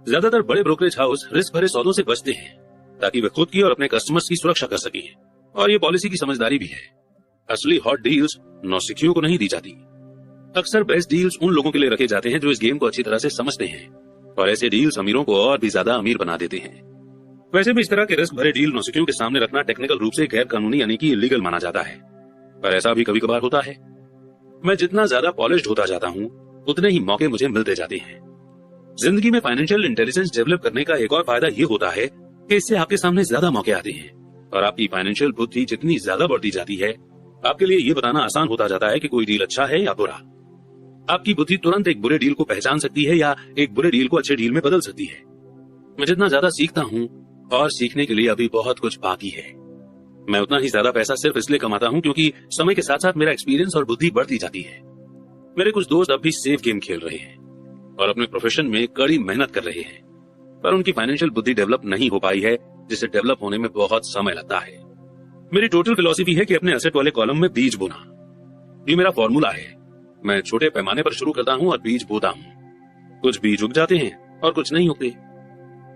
ज्यादातर बड़े ब्रोकरेज हाउस रिस्क भरे सौदों से बचते हैं ताकि वे खुद की और अपने कस्टमर्स की सुरक्षा कर सकें, और ये पॉलिसी की समझदारी भी है। असली हॉट डील्स नौसिखियों को नहीं दी जाती। अक्सर बेस्ट डील्स उन लोगों के लिए रखे जाते हैं जो इस गेम को अच्छी तरह से समझते हैं, और ऐसे डील्स अमीरों को और भी ज्यादा अमीर बना देते हैं। वैसे भी इस तरह के रिस्क भरे डील नौसिखियों के सामने रखना टेक्निकल रूप से गैर कानूनी यानी कि इलीगल माना जाता है, पर ऐसा भी कभी कभार होता है। मैं जितना ज्यादा पॉलिश्ड होता जाता हूँ उतने ही मौके मुझे मिलते जाते हैं। जिंदगी में फाइनेंशियल इंटेलिजेंस डेवलप करने का एक और फायदा ये होता है कि इससे आपके सामने ज्यादा मौके आते हैं, और आपकी फाइनेंशियल बुद्धि जितनी ज्यादा बढ़ती जाती है, आपके लिए ये बताना आसान होता जाता है कि कोई डील अच्छा है या बुरा। आपकी बुद्धि तुरंत एक बुरे डील को पहचान सकती है या एक बुरे डील को अच्छे डील में बदल सकती है। मैं जितना ज्यादा सीखता हूँ, और सीखने के लिए अभी बहुत कुछ बाकी है, मैं उतना ही ज्यादा पैसा सिर्फ इसलिए कमाता हूँ क्योंकि समय के साथ साथ मेरा एक्सपीरियंस और बुद्धि बढ़ती जाती है। मेरे कुछ दोस्त अब भी सेफ गेम खेल रहे हैं और अपने प्रोफेशन में कड़ी मेहनत कर रहे हैं, पर उनकी फाइनेंशियल बुद्धि डेवलप नहीं हो पाई है, जिसे डेवलप होने में बहुत समय लगता है। मेरी टोटल फिलॉसफी है कि अपने एसेट वाले कॉलम में बीज बोना। ये मेरा फॉर्मूला है। मैं छोटे पैमाने पर शुरू करता हूँ और बीज बोता हूँ। कुछ बीज उग जाते हैं और कुछ नहीं उगते।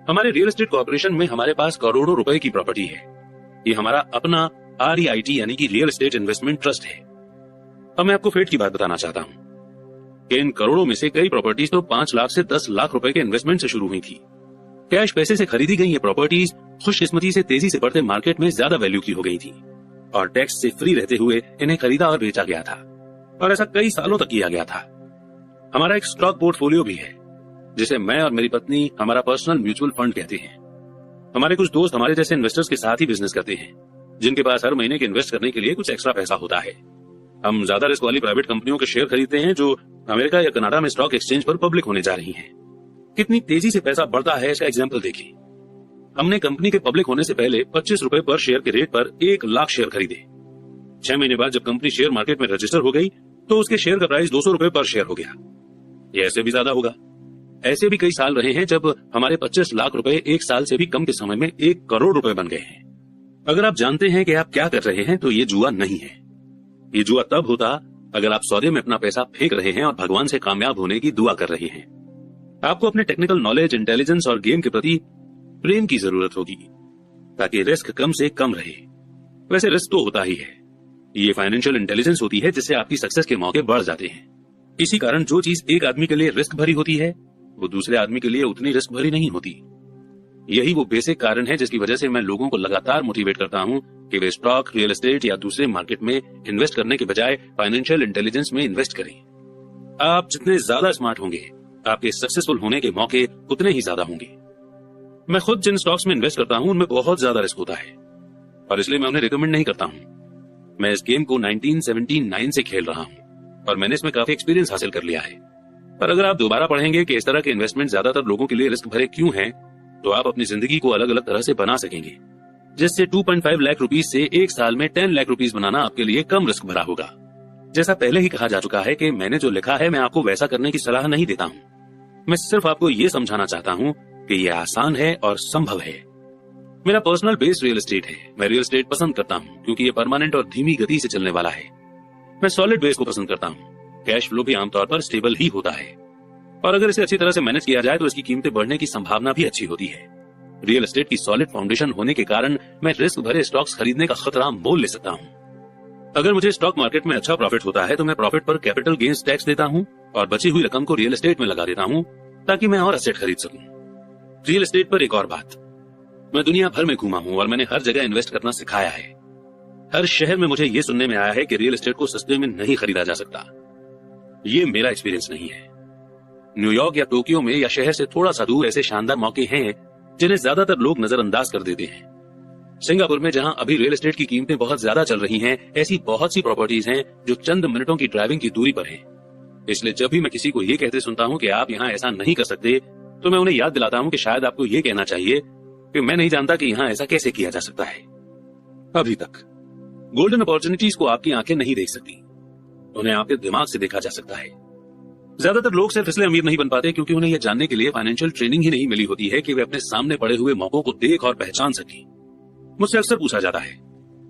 हमारे रियल एस्टेट कॉर्पोरेशन में हमारे पास करोड़ों रुपए की प्रॉपर्टी है। ये हमारा अपना REIT यानी कि रियल एस्टेट इन्वेस्टमेंट ट्रस्ट है। अब मैं आपको फेट की बात बताना चाहता हूँ कि इन करोड़ों में से कई प्रॉपर्टीज तो 5 लाख से 10 लाख रुपए के इन्वेस्टमेंट से शुरू हुई थी। कैश पैसे से खरीदी गई ये प्रॉपर्टीज खुशकिस्मती से तेजी से बढ़ते मार्केट में ज्यादा वैल्यू की हो गई थी और टैक्स से फ्री रहते हुए इन्हें खरीदा और बेचा गया था, और ऐसा कई सालों तक किया गया था। हमारा एक स्टॉक पोर्टफोलियो भी है जिसे मैं और मेरी पत्नी हमारा पर्सनल म्यूचुअल फंड कहते हैं। हमारे कुछ दोस्त हमारे जैसे इन्वेस्टर्स के साथ ही बिजनेस करते हैं जिनके पास हर महीने के इन्वेस्ट करने के लिए कुछ एक्स्ट्रा पैसा होता है। हम ज्यादा रिस्क वाली प्राइवेट कंपनियों के शेयर खरीदते हैं जो अमेरिका या कनाडा में स्टॉक एक्सचेंज पर पब्लिक होने जा रही हैं। कितनी तेजी से पैसा बढ़ता है इसका एग्जाम्पल देखिए। हमने कंपनी के पब्लिक होने से पहले 25 रुपए पर शेयर के रेट पर 1 लाख शेयर खरीदे। 6 महीने बाद जब कंपनी शेयर मार्केट में रजिस्टर हो गई तो उसके शेयर का प्राइस 200 रुपए पर शेयर हो गया। ये ऐसे भी ज्यादा होगा। ऐसे भी कई साल रहे हैं जब हमारे 25 लाख रुपए 1 साल से भी कम के समय में 1 करोड़ रुपए बन गए हैं। अगर आप जानते हैं कि आप क्या कर रहे हैं तो ये जुआ नहीं है। ये जुआ तब होता अगर आप सौदे में अपना पैसा फेंक रहे हैं और भगवान से कामयाब होने की दुआ कर रहे हैं। आपको अपने टेक्निकल नॉलेज, इंटेलिजेंस और गेम के प्रति प्रेम की जरूरत होगी ताकि रिस्क कम से कम रहे। वैसे रिस्क तो होता ही है, ये फाइनेंशियल इंटेलिजेंस होती है जिससे आपकी सक्सेस के मौके बढ़ जाते हैं। इसी कारण जो चीज एक आदमी के लिए रिस्क भरी होती है वो दूसरे आदमी के लिए उतनी रिस्क भरी नहीं होती। यही वो बेसिक कारण है जिसकी वजह से मैं लोगों को लगातार मोटिवेट करता हूं कि वे स्टॉक, रियल एस्टेट या दूसरे मार्केट में इन्वेस्ट करने के बजाय फाइनेंशियल इंटेलिजेंस में इन्वेस्ट करें। आप जितने ज्यादा स्मार्ट होंगे आपके सक्सेसफुल होने के मौके उतने ही ज्यादा होंगे। मैं खुद जिन स्टॉक्स में इन्वेस्ट करता हूं उनमें बहुत ज्यादा रिस्क होता है और इसलिए मैं उन्हें रिकमेंड नहीं करता हूं। मैं इस गेम को 1979 से खेल रहा हूं और मैंने इसमें काफी एक्सपीरियंस हासिल कर लिया है। पर अगर आप दोबारा पढ़ेंगे कि इस तरह के इन्वेस्टमेंट ज्यादातर लोगों के लिए रिस्क भरे क्यों हैं, तो आप अपनी जिंदगी को अलग अलग तरह से बना सकेंगे, जिससे 2.5 लाख रुपीज से 1 साल में 10 लाख रुपीज बनाना आपके लिए कम रिस्क भरा होगा। जैसा पहले ही कहा जा चुका है कि मैंने जो लिखा है मैं आपको वैसा करने की सलाह नहीं देता हूँ। मैं सिर्फ आपको ये समझाना चाहता हूँ कि ये आसान है और संभव है। मेरा पर्सनल बेस रियल एस्टेट है। मैं रियल एस्टेट पसंद करता हूँ क्योंकि ये परमानेंट और धीमी गति से चलने वाला है। मैं सॉलिड बेस को पसंद करता हूँ। कैश फ्लो भी आमतौर पर स्टेबल ही होता है और अगर इसे अच्छी तरह से मैनेज किया जाए तो इसकी कीमतें बढ़ने की संभावना भी अच्छी होती है। रियल एस्टेट की सॉलिड फाउंडेशन होने के कारण मैं रिस्क भरे स्टॉक्स खरीदने का खतरा मोल ले सकता हूँ। अगर मुझे स्टॉक मार्केट में अच्छा प्रॉफिट होता है तो मैं प्रॉफिट पर कैपिटल गेन्स टैक्स देता हूँ और बची हुई रकम को रियल एस्टेट में लगा देता हूँ ताकि मैं और एसेट खरीद सकूं। रियल एस्टेट पर एक और बात, मैं दुनिया भर में घूमा हूँ और मैंने हर जगह इन्वेस्ट करना सिखाया है। हर शहर में मुझे ये सुनने में आया है कि रियल एस्टेट को सस्ते में नहीं खरीदा जा सकता। ये मेरा एक्सपीरियंस नहीं है। न्यूयॉर्क या टोक्यो में या शहर से थोड़ा सा दूर ऐसे शानदार मौके हैं जिन्हें ज्यादातर लोग नजरअंदाज कर देते हैं। सिंगापुर में जहां अभी रियल एस्टेट की कीमतें बहुत ज्यादा चल रही हैं, ऐसी बहुत सी प्रॉपर्टीज हैं जो चंद मिनटों की ड्राइविंग की दूरी पर हैं। इसलिए जब भी मैं किसी को ये कहते सुनता हूं कि आप यहाँ ऐसा नहीं कर सकते तो मैं उन्हें याद दिलाता हूं कि शायद आपको ये कहना चाहिए कि मैं नहीं जानता कि यहाँ ऐसा कैसे किया जा सकता है। अभी तक गोल्डन अपॉर्चुनिटीज को आपकी आंखें नहीं देख सकती, उन्हें आपके दिमाग से देखा जा सकता है। ज्यादातर लोग सिर्फ इसलिए अमीर नहीं बन पाते क्योंकि उन्हें यह जानने के लिए फाइनेंशियल ट्रेनिंग ही नहीं मिली होती है कि वे अपने सामने पड़े हुए मौकों को देख और पहचान सकें। मुझसे अक्सर पूछा जाता है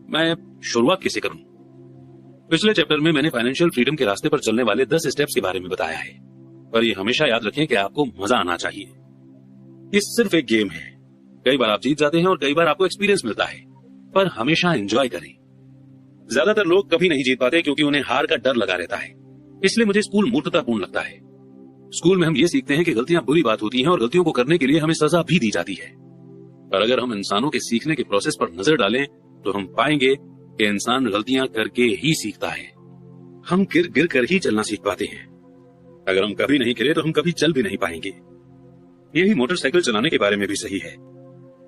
मैं शुरुआत कैसे करूं। पिछले चैप्टर में मैंने फाइनेंशियल फ्रीडम के रास्ते पर चलने वाले 10 स्टेप्स के बारे में बताया है, पर ये हमेशा याद रखें कि आपको मजा आना चाहिए। ये सिर्फ एक गेम है। कई बार आप जीत जाते हैं और कई बार आपको एक्सपीरियंस मिलता है, पर हमेशा एंजॉय करें। ज्यादातर लोग कभी नहीं जीत पाते क्योंकि उन्हें हार का डर लगा रहता है। इसलिए मुझे स्कूल मूर्खतापूर्ण लगता है। स्कूल में हम ये सीखते हैं कि गलतियां बुरी बात होती हैं और गलतियों को करने के लिए हमें सजा भी दी जाती है। पर अगर हम इंसानों के सीखने के प्रोसेस पर नजर डालें तो हम पाएंगे कि इंसान गलतियां करके ही सीखता है। हम गिर गिर कर ही चलना सीख पाते हैं। अगर हम कभी नहीं गिरे तो हम कभी चल भी नहीं पाएंगे। यही मोटरसाइकिल चलाने के बारे में भी सही है।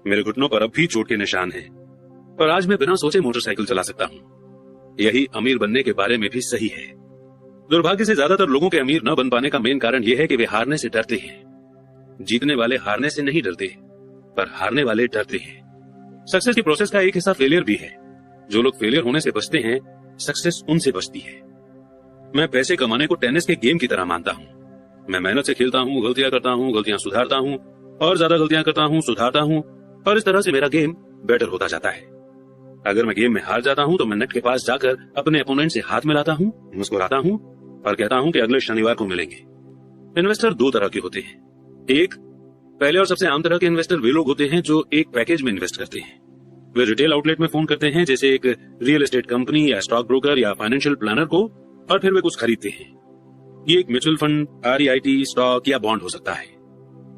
मेरे घुटनों पर अब भी चोट के निशान हैं, पर आज मैं बिना सोचे मोटरसाइकिल चला सकता हूँ। यही अमीर बनने के बारे में भी सही है। दुर्भाग्य से ज्यादातर लोगों के अमीर न बन पाने का मेन कारण यह है कि वे हारने से डरते हैं। जीतने वाले हारने से नहीं डरते, पर हारने वाले डरते हैं। सक्सेस की प्रोसेस का एक हिस्सा फेलियर भी है। जो लोग फेलियर होने से बचते हैं, सक्सेस उनसे बचती है। मैं पैसे कमाने को टेनिस के गेम की तरह मानता हूँ। मैं मेहनत से खेलता हूँ, गलतियां करता हूँ, गलतियां सुधारता हूँ और ज्यादा गलतियां करता हूँ, सुधारता हूँ और इस तरह से मेरा गेम बेटर होता जाता है। अगर मैं गेम में हार जाता हूँ तो मैं नेट के पास जाकर अपने अपोनेंट से हाथ मिलाता हूँ, मुस्कुराता हूँ और कहता हूँ कि अगले शनिवार को मिलेंगे। इन्वेस्टर 2 तरह के होते हैं। एक, पहले और सबसे आम तरह के इन्वेस्टर वे लोग होते हैं जो एक पैकेज में इन्वेस्ट करते हैं। वे रिटेल आउटलेट में फोन करते हैं, जैसे एक रियल एस्टेट कंपनी या स्टॉक ब्रोकर या फाइनेंशियल प्लानर को, और फिर वे कुछ खरीदते हैं। ये एक म्यूचुअल फंड, REIT, स्टॉक या बॉन्ड हो सकता है।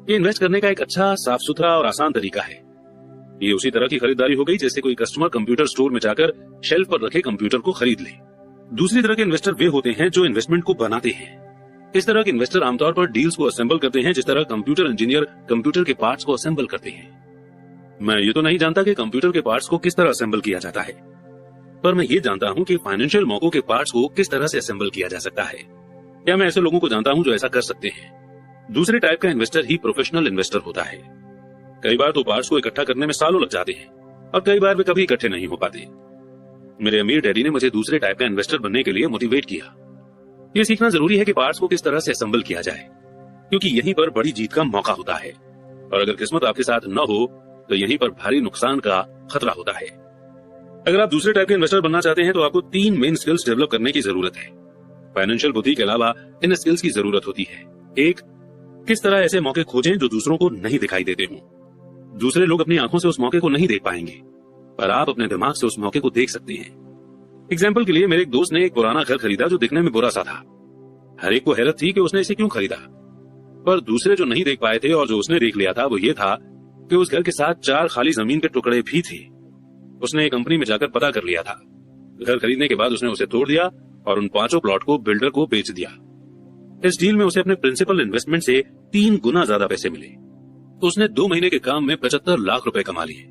ये इन्वेस्ट करने का एक अच्छा, साफ सुथरा और आसान तरीका है। ये उसी तरह की खरीदारी हो गई जैसे कोई कस्टमर कंप्यूटर स्टोर में जाकर शेल्फ पर रखे कंप्यूटर को खरीद ले। दूसरी तरह के इन्वेस्टर वे होते हैं जो इन्वेस्टमेंट को बनाते हैं। इस तरह के इन्वेस्टर आमतौर पर डील्स को असेंबल करते हैं जिस तरह कंप्यूटर इंजीनियर कंप्यूटर के पार्ट्स को असेंबल करते हैं। मैं ये तो नहीं जानता कि कंप्यूटर के पार्ट्स को किस तरह असेंबल किया जाता है, पर मैं ये जानता हूं कि फाइनेंशियल मौकों के पार्ट्स को किस तरह से असेंबल किया जा सकता है, या मैं ऐसे लोगों को जानता हूं जो ऐसा कर सकते हैं। दूसरे टाइप का इन्वेस्टर ही प्रोफेशनल इन्वेस्टर होता है। कई बार तो पार्ट्स को इकट्ठा करने में सालों लग जाते हैं और कई बार वे कभी इकट्ठे नहीं हो पाते। मेरे अमीर डैडी ने मुझे दूसरे टाइप का इन्वेस्टर बनने के लिए मोटिवेट किया। ये सीखना जरूरी है कि पार्ट्स को किस तरह से असेंबल किया जाए, क्योंकि यहीं पर बड़ी जीत का मौका होता है, और अगर किस्मत आपके साथ न हो तो यहीं पर भारी नुकसान का खतरा होता है। अगर आप दूसरे टाइप के इन्वेस्टर बनना चाहते हैं तो आपको 3 मेन स्किल्स डेवलप करने की जरूरत है। फाइनेंशियल बुद्धि के अलावा इन स्किल्स की जरूरत होती है। 1, किस तरह ऐसे मौके खोजें जो दूसरों को नहीं दिखाई देते हों। दूसरे लोग अपनी आंखों से उस मौके को नहीं देख पाएंगे, पर आप अपने दिमाग से उस मौके को देख सकते हैं। एग्जाम्पल के लिए मेरे एक दोस्त ने एक पुराना घर खरीदा जो दिखने में बुरा सा था। हर एक को हैरत थी कि उसने इसे क्यों खरीदा, पर दूसरे जो नहीं देख पाए थे और जो उसने देख लिया था वो ये था कि उस घर के साथ 4 खाली जमीन के टुकड़े भी थे। उसने एक कंपनी में जाकर पता कर लिया था। घर खरीदने के बाद उसने उसे तोड़ दिया और उन 5 प्लॉट को बिल्डर को बेच दिया। इस डील में उसे अपने प्रिंसिपल इन्वेस्टमेंट से 3 गुना ज्यादा पैसे मिले। तो उसने 2 महीने के काम में 75 लाख रुपए कमा लिए।